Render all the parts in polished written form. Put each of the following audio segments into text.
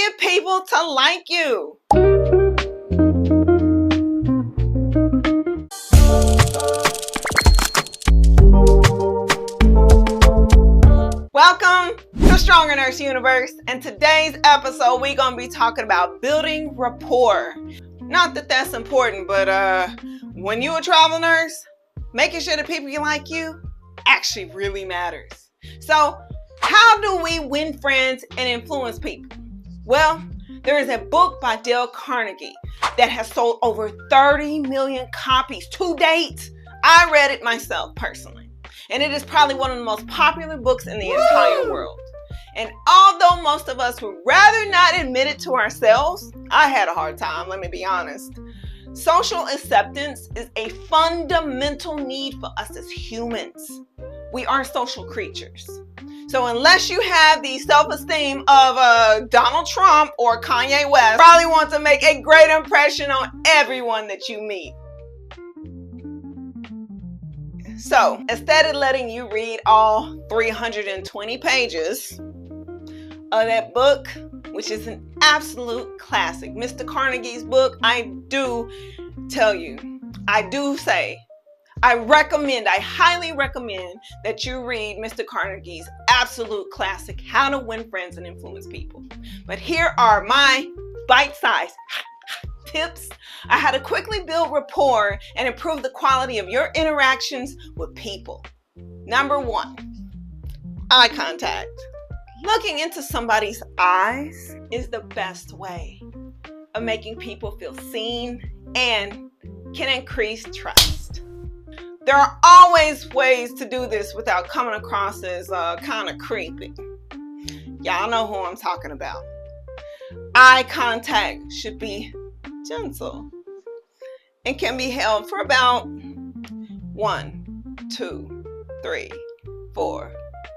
get people to like you? Welcome to Stronger Nurse Universe, and today's episode we're going to be talking about building rapport. Not that that's important, but when you're a travel nurse, making sure the people you like you actually really matters. So how do we win friends and influence people? Well, there is a book by Dale Carnegie that has sold over 30 million copies to date. I read it myself personally, and it is probably one of the most popular books in the entire world. And although most of us would rather not admit it to ourselves, I had a hard time, let me be honest. Social acceptance is a fundamental need for us as humans. We are social creatures. So unless you have the self-esteem of Donald Trump or Kanye West, you probably want to make a great impression on everyone that you meet. So instead of letting you read all 320 pages of that book, which is an absolute classic, Mr. Carnegie's book, I do tell you, I highly recommend that you read Mr. Carnegie's absolute classic, How to Win Friends and Influence People. But here are my bite-sized tips on how to quickly build rapport and improve the quality of your interactions with people. Number 1, eye contact. Looking into somebody's eyes is the best way of making people feel seen and can increase trust. There are always ways to do this without coming across as kind of creepy. Y'all know who I'm talking about. Eye contact should be gentle and can be held for about 1, 2, 3, 4,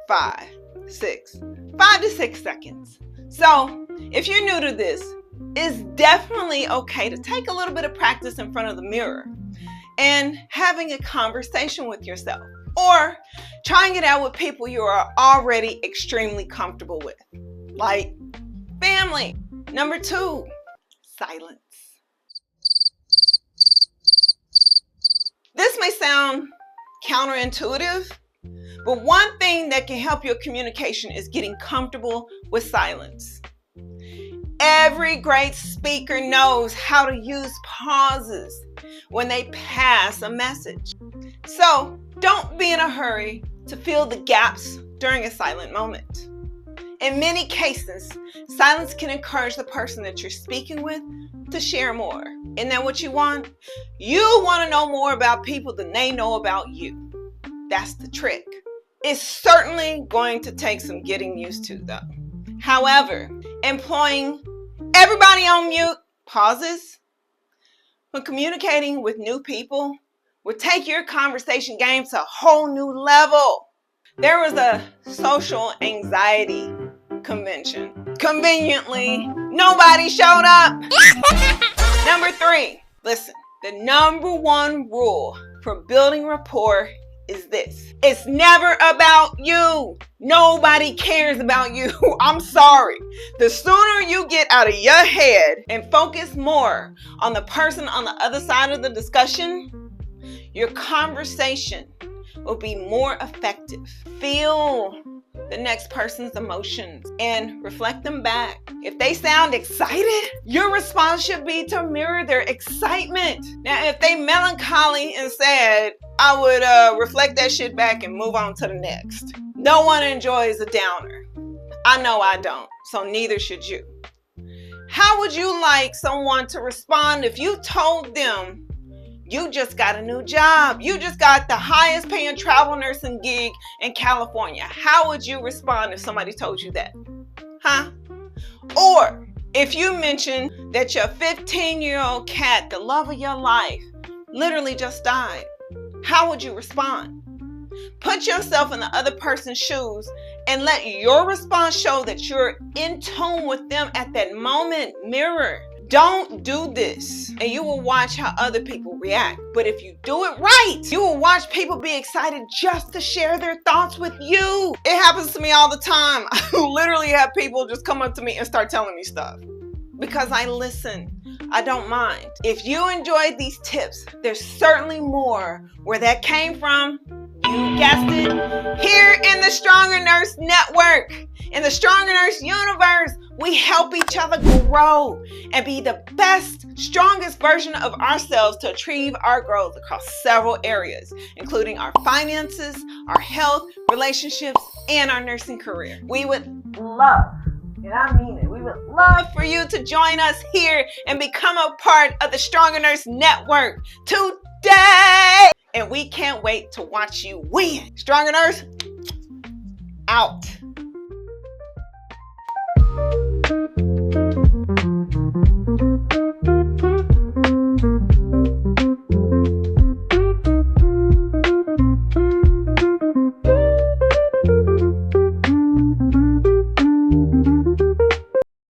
5, 6, 5 to 6 seconds. So if you're new to this, it's definitely okay to take a little bit of practice in front of the mirror and having a conversation with yourself, or trying it out with people you are already extremely comfortable with, like family. Number 2, silence. This may sound counterintuitive, but one thing that can help your communication is getting comfortable with silence. Every great speaker knows how to use pauses when they pass a message. So don't be in a hurry to fill the gaps during a silent moment. In many cases, silence can encourage the person that you're speaking with to share more. Isn't that what you want? You want to know more about people than they know about you. That's the trick. It's certainly going to take some getting used to, though. However, employing everybody on mute pauses when communicating with new people will take your conversation game to a whole new level. There was a social anxiety convention. Conveniently, nobody showed up. Number 3, listen, the number 1 rule for building rapport is this: it's never about you. Nobody cares about you. I'm sorry. The sooner you get out of your head and focus more on the person on the other side of the discussion, your conversation will be more effective. Feel the next person's emotions and reflect them back. If they sound excited, your response should be to mirror their excitement. Now, if they melancholy and sad, I would reflect that shit back and move on to the next. No one enjoys a downer. I know I don't, so neither should you. How would you like someone to respond if you told them you just got a new job? You just got the highest paying travel nursing gig in California. How would you respond if somebody told you that? Huh? Or if you mentioned that your 15-year-old cat, the love of your life, literally just died, how would you respond? Put yourself in the other person's shoes and let your response show that you're in tune with them at that moment. Mirror. Don't do this and you will watch how other people react. But if you do it right, you will watch people be excited just to share their thoughts with you. It happens to me all the time. I literally have people just come up to me and start telling me stuff because I listen. I don't mind. If you enjoyed these tips, there's certainly more where that came from. You guessed it, here in the Stronger Nurse Network. In the Stronger Nurse universe, we help each other grow and be the best, strongest version of ourselves to achieve our growth across several areas, including our finances, our health, relationships, and our nursing career. We would love, and I mean it, we would love for you to join us here and become a part of the Stronger Nurse Network today. And we can't wait to watch you win. Stronger Nurse, out.